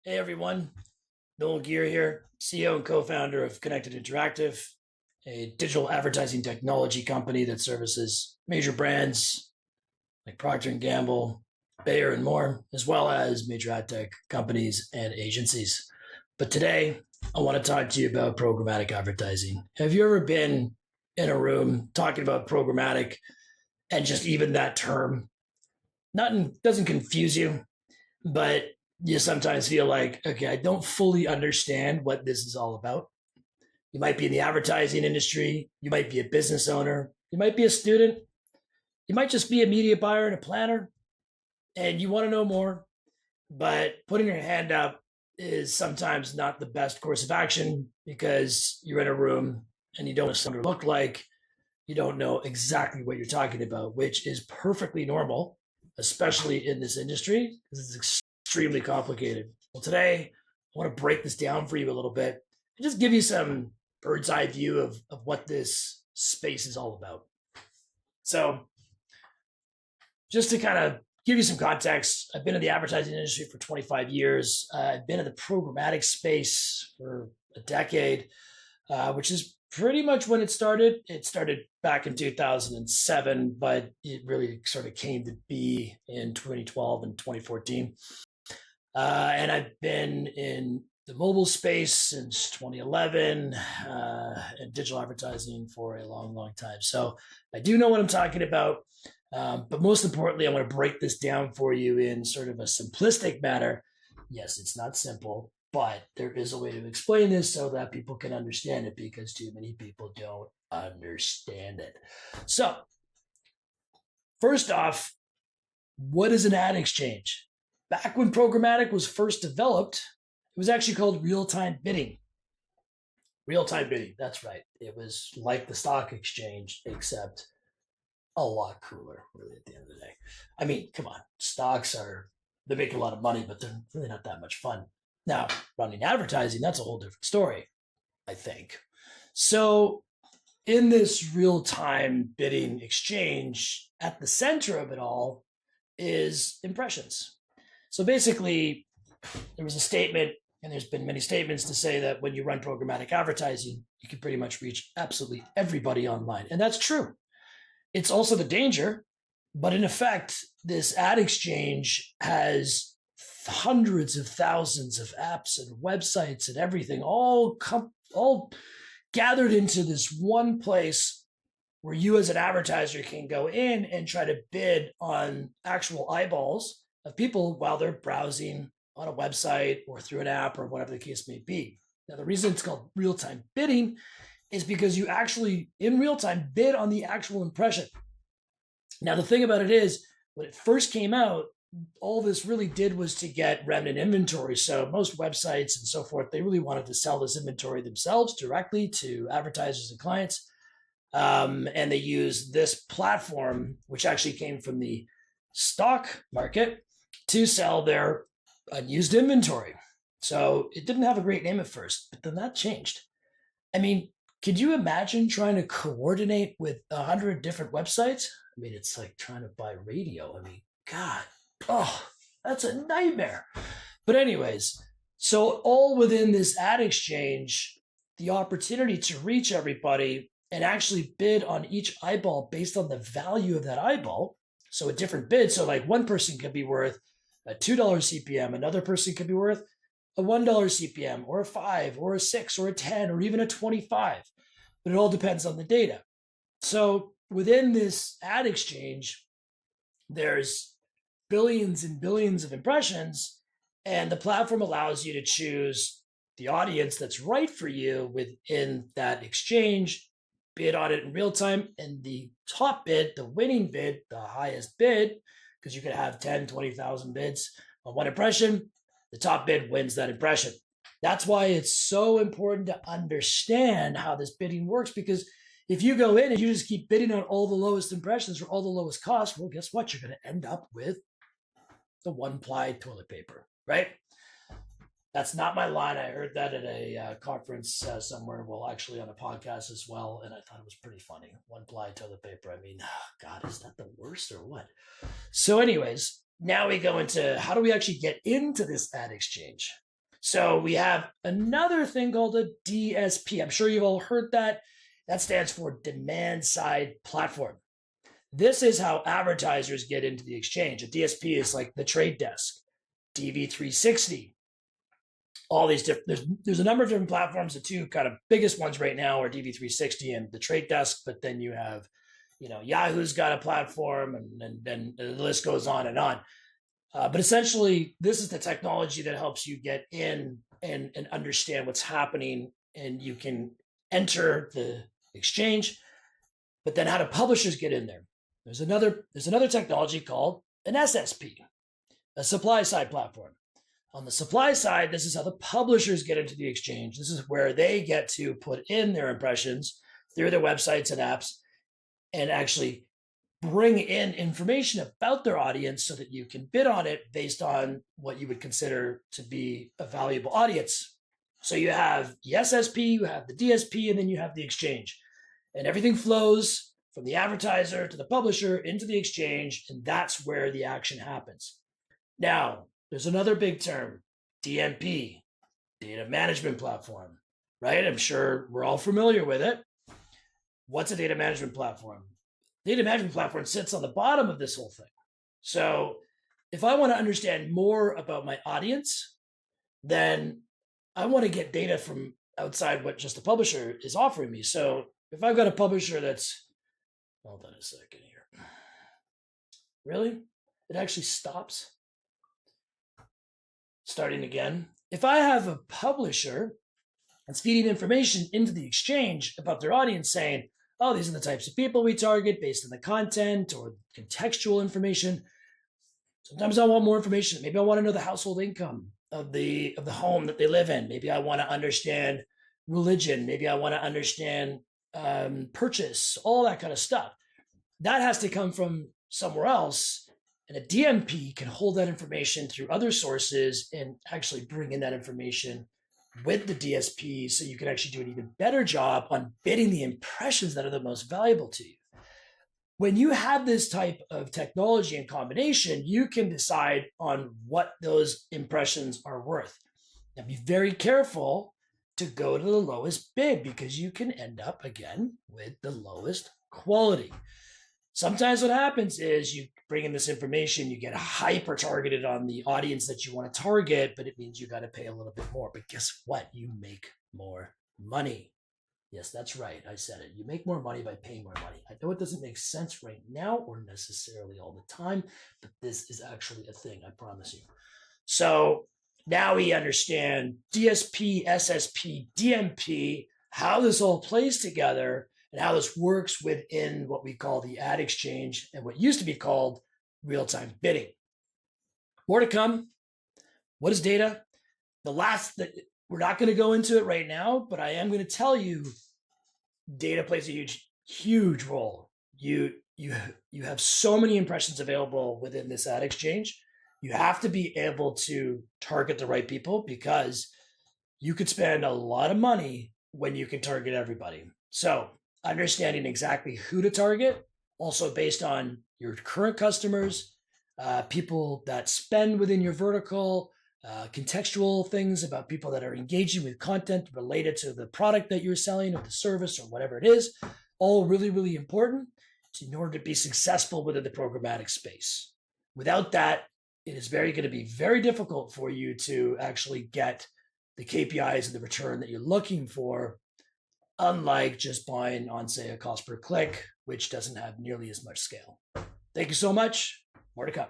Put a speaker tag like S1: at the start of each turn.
S1: Hey everyone, Noel Gear here, CEO and co-founder of Connected Interactive, a digital advertising technology company that services major brands like Procter& Gamble, Bayer, and more, as well as major ad tech companies and agencies. But today, I want to talk to you about programmatic advertising. Have you ever been in a room talking about programmatic and just even that term? Nothing doesn't confuse you, but you sometimes feel like, okay, I don't fully understand what this is all about. You might be in the advertising industry, you might be a business owner, you might be a student, you might just be a media buyer and a planner, and you want to know more, but putting your hand up is sometimes not the best course of action because you're in a room and you don't know what something look like. You don't know exactly what you're talking about, which is perfectly normal, especially in this industry, because it's extremely complicated. Well, today, I want to break this down for you a little bit and just give you some bird's eye view of what this space is all about. So, just to kind of give you some context, I've been in the advertising industry for 25 years. I've been in the programmatic space for a decade, which is pretty much when it started. It started back in 2007, but it really sort of came to be in 2012 and 2014. And I've been in the mobile space since 2011 and digital advertising for a long, long time. So I do know what I'm talking about. But most importantly, I want to break this down for you in sort of a simplistic manner. Yes, it's not simple, but there is a way to explain this so that people can understand it because too many people don't understand it. So, first off, what is an ad exchange? Back when programmatic was first developed, it was actually called real-time bidding. Real-time bidding, that's right. It was like the stock exchange, except a lot cooler, really, at the end of the day. I mean, come on, they make a lot of money, but they're really not that much fun. Now, running advertising, that's a whole different story, I think. So, in this real-time bidding exchange, at the center of it all is impressions. So basically, there was a statement, and there's been many statements to say that when you run programmatic advertising, you can pretty much reach absolutely everybody online. And that's true. It's also the danger, but in effect, this ad exchange has hundreds of thousands of apps and websites and everything all gathered into this one place where you as an advertiser can go in and try to bid on actual eyeballs of people while they're browsing on a website or through an app or whatever the case may be. Now, the reason it's called real-time bidding is because you actually, in real time, bid on the actual impression. Now, the thing about it is, when it first came out, all this really did was to get remnant inventory. So most websites and so forth, they really wanted to sell this inventory themselves directly to advertisers and clients. And they use this platform, which actually came from the stock market, to sell their unused inventory. So it didn't have a great name at first, but then that changed. I mean, could you imagine trying to coordinate with 100 different websites? I mean, it's like trying to buy radio. I mean, God, that's a nightmare. But anyways, so all within this ad exchange, the opportunity to reach everybody and actually bid on each eyeball based on the value of that eyeball. So a different bid. So like one person could be worth a $2 CPM, another person could be worth a $1 CPM or a 5 or a 6 or a 10 or even a 25. But it all depends on the data. So within this ad exchange, there's billions and billions of impressions, and the platform allows you to choose the audience that's right for you within that exchange, bid on it in real time, and the top bid, the winning bid, the highest bid, because you could have 10, 20,000 bids on one impression, the top bid wins that impression. That's why it's so important to understand how this bidding works, because if you go in and you just keep bidding on all the lowest impressions for all the lowest costs, well, guess what? You're going to end up with the one-ply toilet paper, right? That's not my line. I heard that at a conference somewhere, well, actually on a podcast as well, and I thought it was pretty funny. One-ply toilet paper. I mean, God, is that the worst or what? So anyways, now we go into how do we actually get into this ad exchange? So we have another thing called a DSP. I'm sure you've all heard that. That stands for demand side platform. This is how advertisers get into the exchange. A DSP is like the trade desk, DV360, all these different, there's a number of different platforms. The two kind of biggest ones right now are DV360 and the trade desk, but then you have, Yahoo's got a platform, and then the list goes on and on. But essentially, this is the technology that helps you get in and understand what's happening, and you can enter the exchange. But then, how do publishers get in there? There's another technology called an SSP, a supply side platform. On the supply side, this is how the publishers get into the exchange. This is where they get to put in their impressions through their websites and apps and actually bring in information about their audience so that you can bid on it based on what you would consider to be a valuable audience. So you have the SSP, you have the DSP, and then you have the exchange. And everything flows from the advertiser to the publisher into the exchange, and that's where the action happens. Now, there's another big term, DMP, data management platform, right? I'm sure we're all familiar with it. What's a data management platform? Data management platform sits on the bottom of this whole thing. So if I want to understand more about my audience, then I want to get data from outside what just the publisher is offering me. So if I've got a publisher that's, hold on a second here. Really? It actually stops. Starting again. If I have a publisher that's feeding information into the exchange about their audience saying, oh, these are the types of people we target based on the content or contextual information. Sometimes I want more information. Maybe I want to know the household income of the home that they live in. Maybe I want to understand religion. Maybe I want to understand purchase, all that kind of stuff. That has to come from somewhere else. And a DMP can hold that information through other sources and actually bring in that information with the DSP so you can actually do an even better job on bidding the impressions that are the most valuable to you. When you have this type of technology in combination, you can decide on what those impressions are worth. Now, be very careful to go to the lowest bid because you can end up, again, with the lowest quality. Sometimes what happens is you bring in this information, you get hyper targeted on the audience that you want to target, but it means you got to pay a little bit more. But guess what? You make more money. Yes, that's right. I said it. You make more money by paying more money. I know it doesn't make sense right now or necessarily all the time, but this is actually a thing, I promise you. So now we understand DSP, SSP, DMP, how this all plays together, and how this works within what we call the ad exchange and what used to be called real-time bidding. More to come. What is data? We're not going to go into it right now, but I am going to tell you data plays a huge role. You have so many impressions available within this ad exchange. You have to be able to target the right people because you could spend a lot of money when you can target everybody. So understanding exactly who to target, also based on your current customers, people that spend within your vertical, contextual things about people that are engaging with content related to the product that you're selling or the service or whatever it is, all really, really important in order to be successful within the programmatic space. Without that, it is going to be very difficult for you to actually get the KPIs and the return that you're looking for, unlike just buying on, say, a cost per click, which doesn't have nearly as much scale. Thank you so much. More to come.